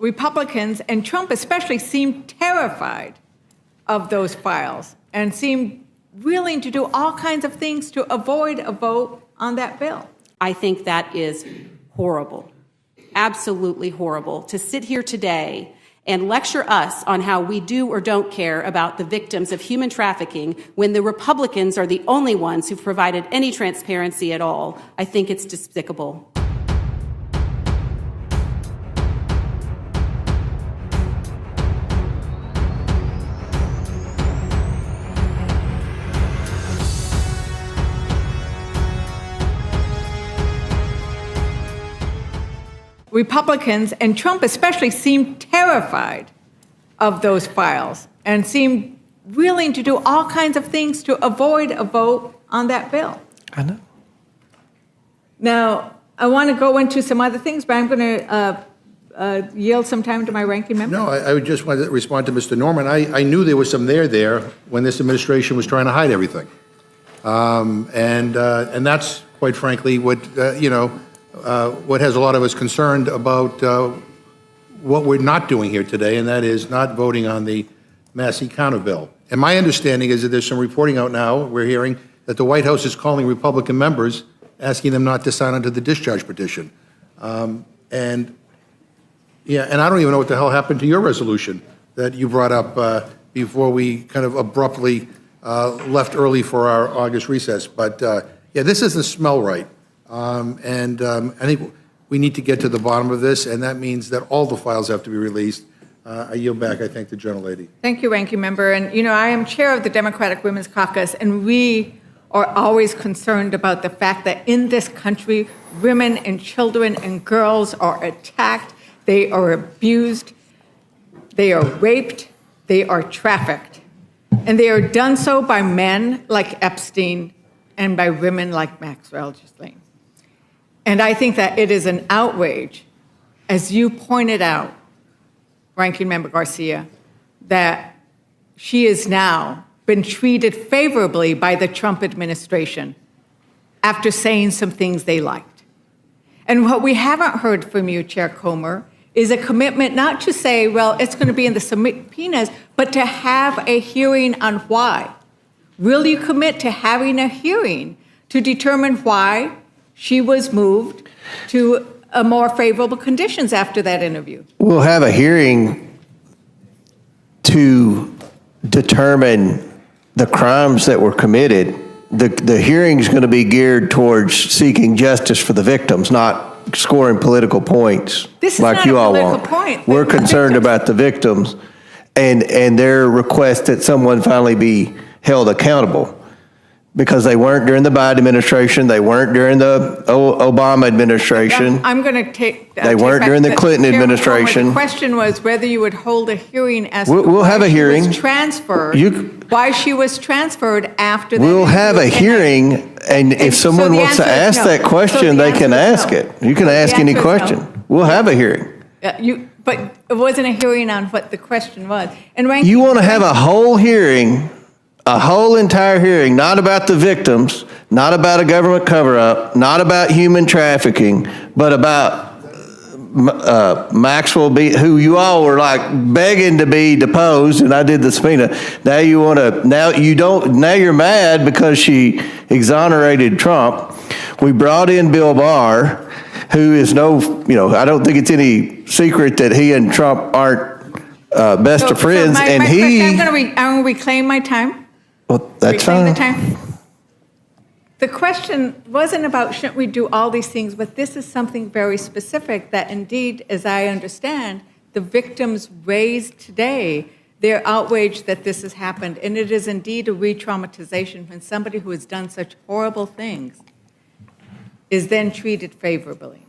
Republicans, and Trump especially, seemed terrified of those files and seemed willing to do all kinds of things to avoid a vote on that bill. I think that is horrible, absolutely horrible, to sit here today and lecture us on how we do or don't care about the victims of human trafficking when the Republicans are the only ones who've provided any transparency at all. I think it's despicable. Republicans, and Trump especially, seemed terrified of those files and seemed willing to do all kinds of things to avoid a vote on that bill. I know. Now, I want to go into some other things, but I'm going to yield some time to my ranking member. No, I would just want to respond to Mr. Norman. I knew there was some there when this administration was trying to hide everything. And that's, quite frankly, what, what has a lot of us concerned about what we're not doing here today, and that is not voting on the mass encounter bill. And my understanding is that there's some reporting out now, we're hearing, that the White House is calling Republican members, asking them not to sign onto the discharge petition. And I don't even know what the hell happened to your resolution that you brought up before we kind of abruptly left early for our August recess. But yeah, this doesn't smell right. I think we need to get to the bottom of this, and that means that all the files have to be released. I yield back. I thank the gentlelady. Thank you, Ranking Member. And, I am chair of the Democratic Women's Caucus, and we are always concerned about the fact that in this country, women and children and girls are attacked, they are abused, they are raped, they are trafficked. And they are done so by men like Epstein and by women like Maxwell, Ghislaine. And I think that it is an outrage, as you pointed out, Ranking Member Garcia, that she has now been treated favorably by the Trump administration after saying some things they liked. And what we haven't heard from you, Chair Comer, is a commitment not to say, well, it's going to be in the subpoenas, but to have a hearing on why. Will you commit to having a hearing to determine why she was moved to a more favorable conditions after that interview? We'll have a hearing to determine the crimes that were committed. The hearing is going to be geared towards seeking justice for the victims, not scoring political points like you all want. Point. We're concerned about the victims and their request that someone finally be held accountable, because they weren't during the Biden administration, they weren't during the Obama administration. I'm going to take. They weren't during the Clinton administration. The question was whether you would hold a hearing as to we'll have a hearing. Was transferred. Why she was transferred after that. We'll have a hearing, and if someone wants to ask that question, they can ask it. You can ask any question. We'll have a hearing. But it wasn't a hearing on what the question was. And you want to have a whole hearing, a whole entire hearing, not about the victims, not about a government cover-up, not about human trafficking, but about Maxwell, who you all were like begging to be deposed, and I did the subpoena. Now you want to, now you're mad because she exonerated Trump. We brought in Bill Barr, who is I don't think it's any secret that he and Trump aren't best of friends. I'm going to reclaim my time. Well, that's fine. The question wasn't about shouldn't we do all these things, but this is something very specific that indeed, as I understand, the victims raised today, they're outraged that this has happened. And it is indeed a re-traumatization when somebody who has done such horrible things is then treated favorably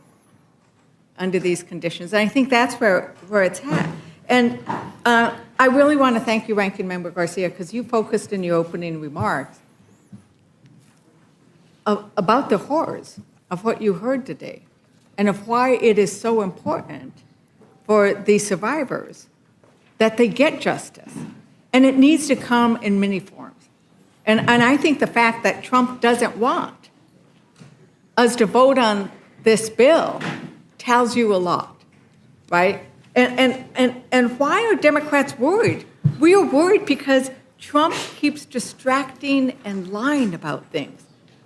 under these conditions. And I think that's where it's at. And I really want to thank you, Ranking Member Garcia, because you focused in your opening remarks about the horrors of what you heard today and of why it is so important for the survivors that they get justice. And it needs to come in many forms. And I think the fact that Trump doesn't want us to vote on this bill tells you a lot, right? And why are Democrats worried? We are worried because Trump keeps distracting and lying about things,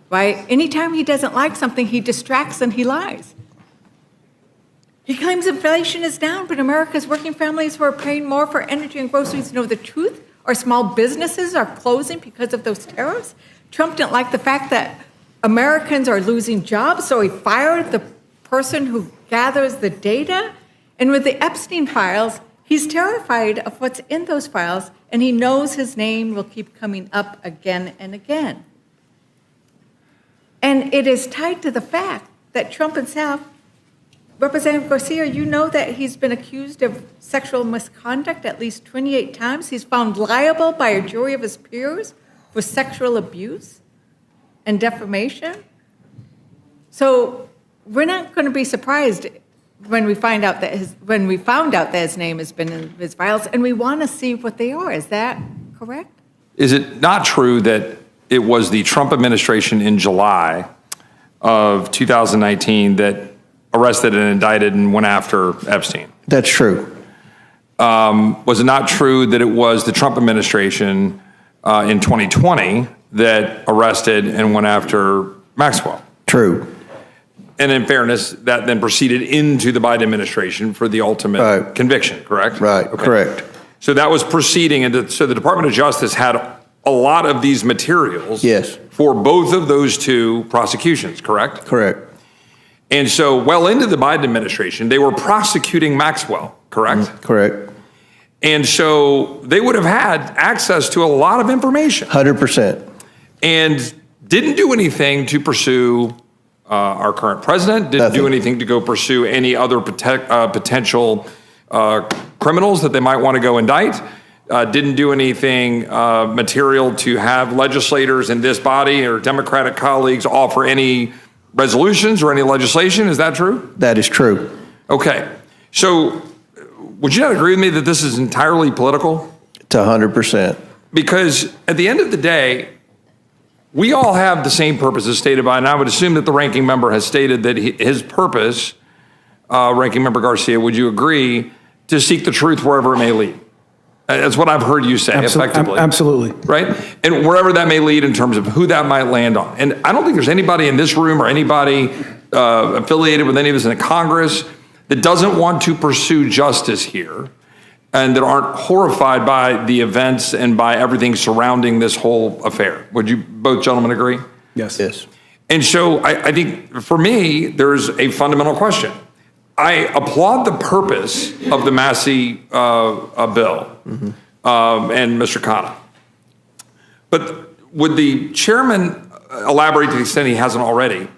right? Anytime he doesn't like something, he distracts and he lies. He claims inflation is down, but America's working families who are paying more for energy and groceries know the truth. Our small businesses are closing because of those tariffs. Trump didn't like the fact that Americans are losing jobs, so he fired the person who gathers the data. And with the Epstein files, he's terrified of what's in those files, and he knows his name will keep coming up again and again. And it is tied to the fact that Trump himself, Representative Garcia, you know that he's been accused of sexual misconduct at least 28 times. He's found liable by a jury of his peers for sexual abuse and defamation. So we're not going to be surprised when we found out that his name has been in his files, and we want to see what they are. Is that correct? Is it not true that it was the Trump administration in July of 2019 that arrested and indicted and went after Epstein? That's true. Was it not true that it was the Trump administration in 2020 that arrested and went after Maxwell? True. And in fairness, that then proceeded into the Biden administration for the ultimate conviction, correct? Right, okay. Correct. So that was proceeding, and so the Department of Justice had a lot of these materials for both of those two prosecutions, correct? Correct. And so well into the Biden administration, they were prosecuting Maxwell, correct? Correct. And so they would have had access to a lot of information. 100%. And didn't do anything to pursue our current president, didn't do anything to go pursue any other potential criminals that they might want to go indict, didn't do anything material to have legislators in this body or Democratic colleagues offer any resolutions or any legislation. Is that true? That is true. Okay. So would you not agree with me that this is entirely political? To 100%. Because at the end of the day, we all have the same purpose as stated by, and I would assume that the ranking member has stated that his purpose, Ranking Member Garcia, would you agree, to seek the truth wherever it may lead? That's what I've heard you say, effectively. Absolutely. Right? And wherever that may lead in terms of who that might land on. And I don't think there's anybody in this room or anybody affiliated with any of us in Congress that doesn't want to pursue justice here and that aren't horrified by the events and by everything surrounding this whole affair. Would you both gentlemen agree? Yes. Yes. And so I think for me, there's a fundamental question. I applaud the purpose of the Massey bill and Mr. Khanna. But would the chairman elaborate to the extent he hasn't already?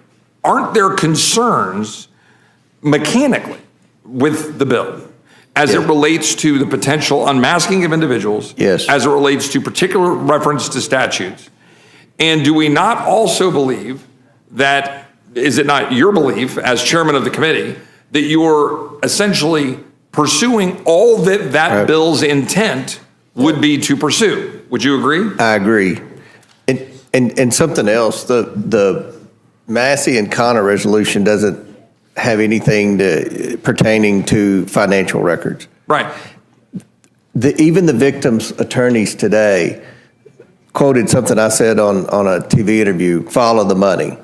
Aren't there concerns mechanically with the bill as it relates to the potential unmasking of individuals, as it relates to particular reference to statutes? And do we not also believe that, is it not your belief as chairman of the committee, that you're essentially pursuing all that that bill's intent would be to pursue? Would you agree? I agree. And something else, the Massey and Khanna resolution doesn't have anything pertaining to financial records. Right. Even the victims' attorneys today quoted something I said on a TV interview, follow the money.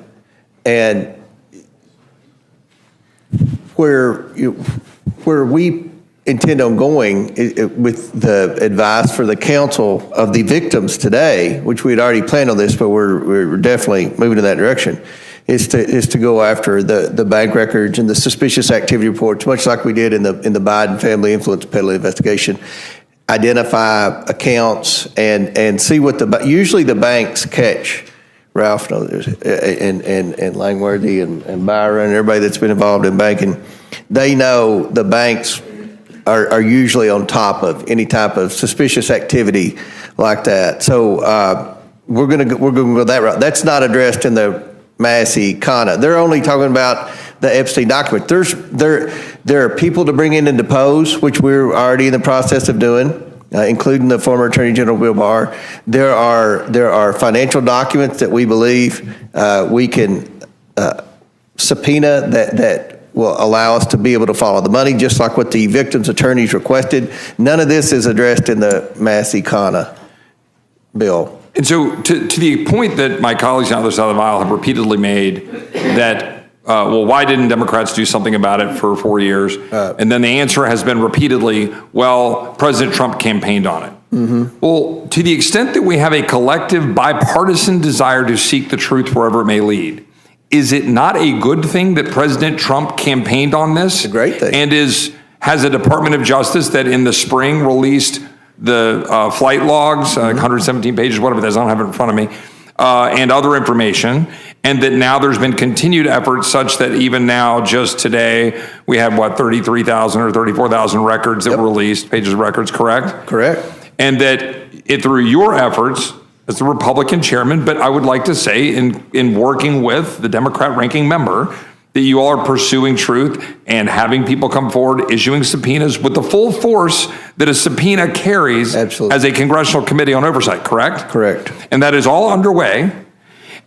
And where we intend on going with the advice for the counsel of the victims today, which we had already planned on this, but we're definitely moving in that direction, is to go after the bank records and the suspicious activity reports, much like we did in the Biden family influence peddling investigation. Identify accounts and see what usually the banks catch. Ralph and Langworthy and Byron and everybody that's been involved in banking, they know the banks are usually on top of any type of suspicious activity like that. So we're going to go that route. That's not addressed in the Massey Khanna. They're only talking about the Epstein document. There are people to bring in and depose, which we're already in the process of doing. Including the former Attorney General Bill Barr. There are financial documents that we believe we can subpoena that will allow us to be able to follow the money, just like what the victims' attorneys requested. None of this is addressed in the Massey-Connor bill. And so to the point that my colleagues on the other side of the aisle have repeatedly made that, well, why didn't Democrats do something about it for 4 years? And then the answer has been repeatedly, well, President Trump campaigned on it. Mm-hmm. Well, to the extent that we have a collective bipartisan desire to seek the truth wherever it may lead, is it not a good thing that President Trump campaigned on this? It's a great thing. And has a Department of Justice that in the spring released the flight logs, 117 pages, whatever it is, I don't have it in front of me, and other information, and that now there's been continued efforts such that even now, just today, we have, 33,000 or 34,000 records that were released, pages of records, correct? Correct. And that through your efforts as the Republican chairman, but I would like to say in working with the Democrat ranking member, that you all are pursuing truth and having people come forward, issuing subpoenas with the full force that a subpoena carries. Absolutely. As a congressional committee on oversight, correct? Correct. And that is all underway.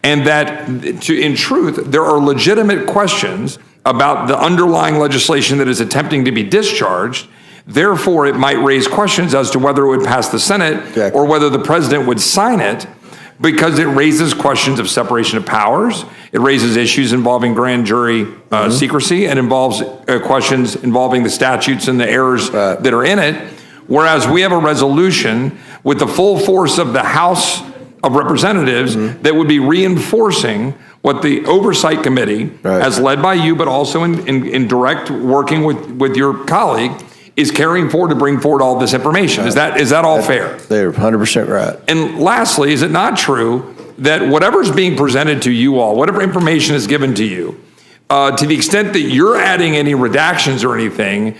And that, in truth, there are legitimate questions about the underlying legislation that is attempting to be discharged. Therefore, it might raise questions as to whether it would pass the Senate or whether the president would sign it, because it raises questions of separation of powers. It raises issues involving grand jury secrecy, and involves questions involving the statutes and the errors that are in it. Whereas we have a resolution with the full force of the House of Representatives that would be reinforcing what the Oversight Committee, as led by you, but also in direct working with your colleague, is carrying forward to bring forward all this information. Is that all fair? They're 100% right. And lastly, is it not true that whatever's being presented to you all, whatever information is given to you, to the extent that you're adding any redactions or anything,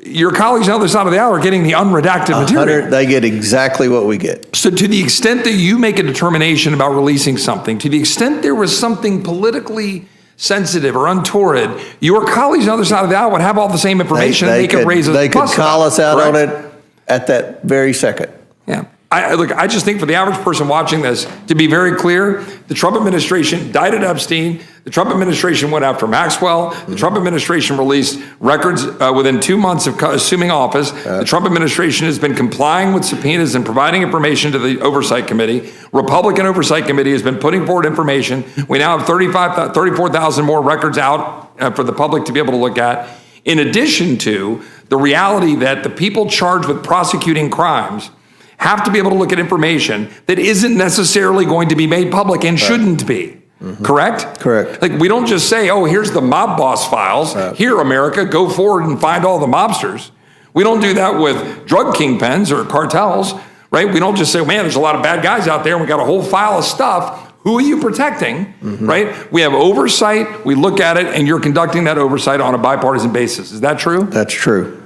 your colleagues on the other side of the aisle are getting the unredacted material. They get exactly what we get. So to the extent that you make a determination about releasing something, to the extent there was something politically sensitive or untoward, your colleagues on the other side of the aisle would have all the same information, and they could raise a They could call us out on correct? it at that very second. Yeah. I just think for the average person watching this, to be very clear, the Trump administration indicted Epstein. The Trump administration went after Maxwell. The Trump administration released records within 2 months of assuming office. The Trump administration has been complying with subpoenas and providing information to the Oversight Committee. Republican Oversight Committee has been putting forward information. We now have 34,000 more records out for the public to be able to look at. In addition to the reality that the people charged with prosecuting crimes have to be able to look at information that isn't necessarily going to be made public and shouldn't be. Correct? Correct. Like, we don't just say, oh, here's the mob boss files. Here, America, go forward and find all the mobsters. We don't do that with drug kingpins or cartels, right? We don't just say, man, there's a lot of bad guys out there and we got a whole file of stuff. Who are you protecting, right? We have oversight, we look at it, and you're conducting that oversight on a bipartisan basis. Is that true? That's true.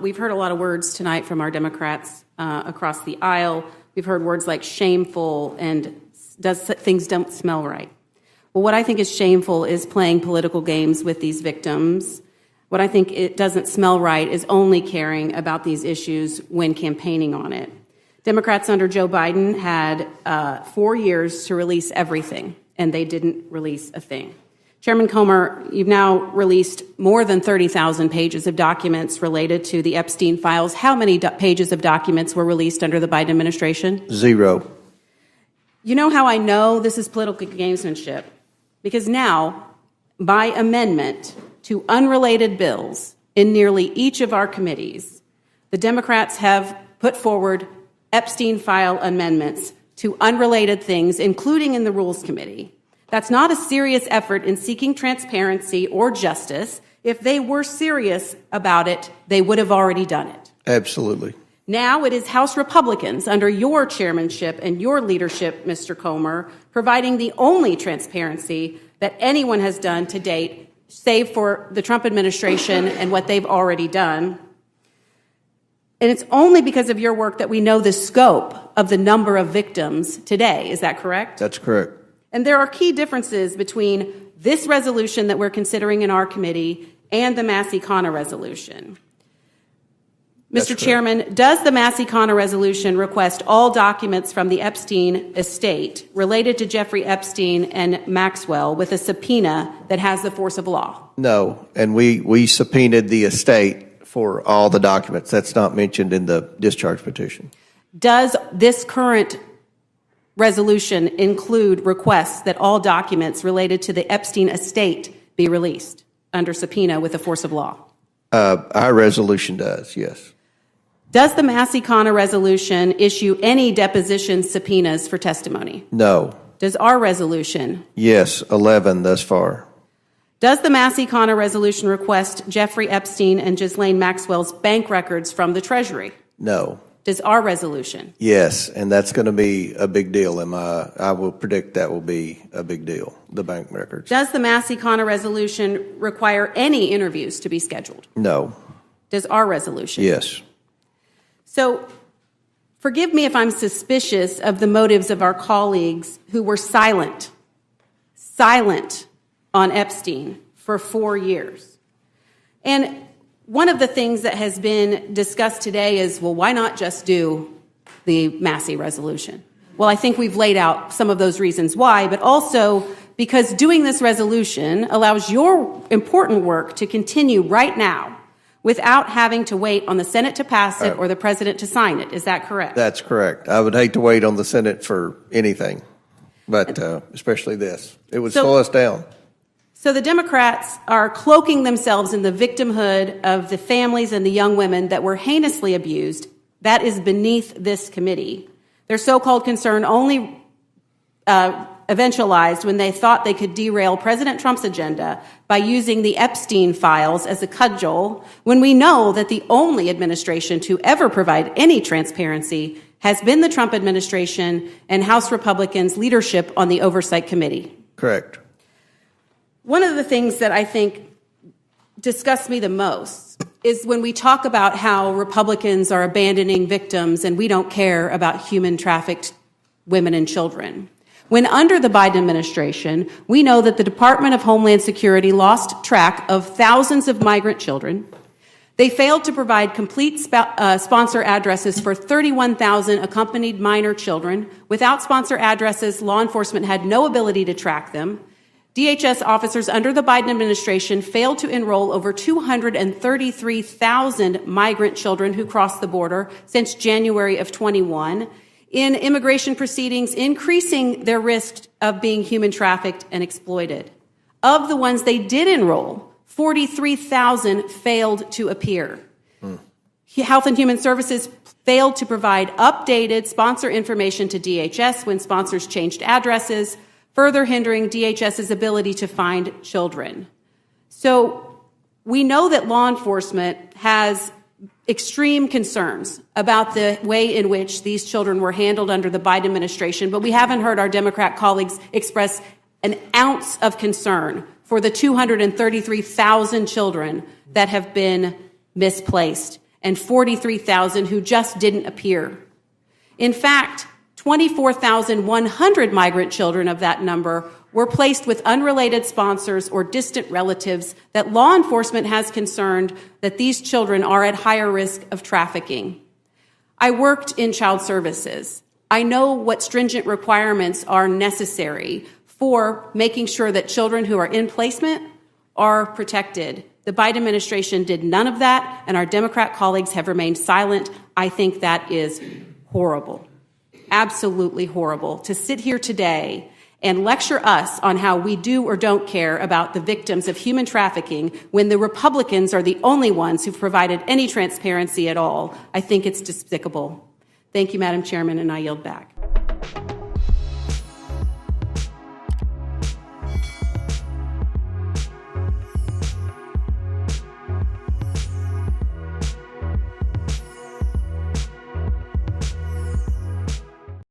We've heard a lot of words tonight from our Democrats across the aisle. We've heard words like shameful and things don't smell right. Well, what I think is shameful is playing political games with these victims. What I think it doesn't smell right is only caring about these issues when campaigning on it. Democrats under Joe Biden had 4 years to release everything, and they didn't release a thing. Chairman Comer, you've now released more than 30,000 pages of documents related to the Epstein files. How many pages of documents were released under the Biden administration? 0. You know how I know this is political gamesmanship? Because now, by amendment to unrelated bills in nearly each of our committees, the Democrats have put forward Epstein file amendments to unrelated things, including in the Rules Committee. That's not a serious effort in seeking transparency or justice. If they were serious about it, they would have already done it. Absolutely. Now it is House Republicans under your chairmanship and your leadership, Mr. Comer, providing the only transparency that anyone has done to date, save for the Trump administration and what they've already done. And it's only because of your work that we know the scope of the number of victims today. Is that correct? That's correct. And there are key differences between this resolution that we're considering in our committee and the Massey-Connor resolution. That's Mr. correct. Chairman, does the Massey-Connor resolution request all documents from the Epstein estate related to Jeffrey Epstein and Maxwell with a subpoena that has the force of law? No, and we subpoenaed the estate for all the documents. That's not mentioned in the discharge petition. Does this current resolution include requests that all documents related to the Epstein estate be released under subpoena with the force of law? Our resolution does, yes. Does the Massey-Connor resolution issue any deposition subpoenas for testimony? No. Does our resolution? Yes, 11 thus far. Does the Massey-Connor resolution request Jeffrey Epstein and Ghislaine Maxwell's bank records from the Treasury? No. Does our resolution? Yes, and that's going to be a big deal. I will predict that will be a big deal, the bank records. Does the Massey-Connor resolution require any interviews to be scheduled? No. Does our resolution? Yes. So, forgive me if I'm suspicious of the motives of our colleagues who were silent on Epstein for 4 years. And one of the things that has been discussed today is, well, why not just do the Massey resolution? Well, I think we've laid out some of those reasons why, but also because doing this resolution allows your important work to continue right now without having to wait on the Senate to pass it or the President to sign it. Is that correct? That's correct. I would hate to wait on the Senate for anything, but especially this. It would slow us down. So the Democrats are cloaking themselves in the victimhood of the families and the young women that were heinously abused. That is beneath this committee. Their so-called concern only eventualized when they thought they could derail President Trump's agenda by using the Epstein files as a cudgel, when we know that the only administration to ever provide any transparency has been the Trump administration and House Republicans' leadership on the Oversight Committee. Correct. One of the things that I think disgusts me the most is when we talk about how Republicans are abandoning victims and we don't care about human trafficked women and children. When under the Biden administration, we know that the Department of Homeland Security lost track of thousands of migrant children. They failed to provide complete sponsor addresses for 31,000 accompanied minor children. Without sponsor addresses, law enforcement had no ability to track them. DHS officers under the Biden administration failed to enroll over 233,000 migrant children who crossed the border since January of 21 in immigration proceedings, increasing their risk of being human trafficked and exploited. Of the ones they did enroll, 43,000 failed to appear. Health and Human Services failed to provide updated sponsor information to DHS when sponsors changed addresses, further hindering DHS's ability to find children. So we know that law enforcement has extreme concerns about the way in which these children were handled under the Biden administration, but we haven't heard our Democrat colleagues express an ounce of concern for the 233,000 children that have been misplaced and 43,000 who just didn't appear. In fact, 24,100 migrant children of that number were placed with unrelated sponsors or distant relatives that law enforcement has concerned that these children are at higher risk of trafficking. I worked in child services. I know what stringent requirements are necessary for making sure that children who are in placement are protected. The Biden administration did none of that, and our Democrat colleagues have remained silent. I think that is horrible. Absolutely horrible to sit here today and lecture us on how we do or don't care about the victims of human trafficking when the Republicans are the only ones who've provided any transparency at all. I think it's despicable. Thank you, Madam Chairman, and I yield back.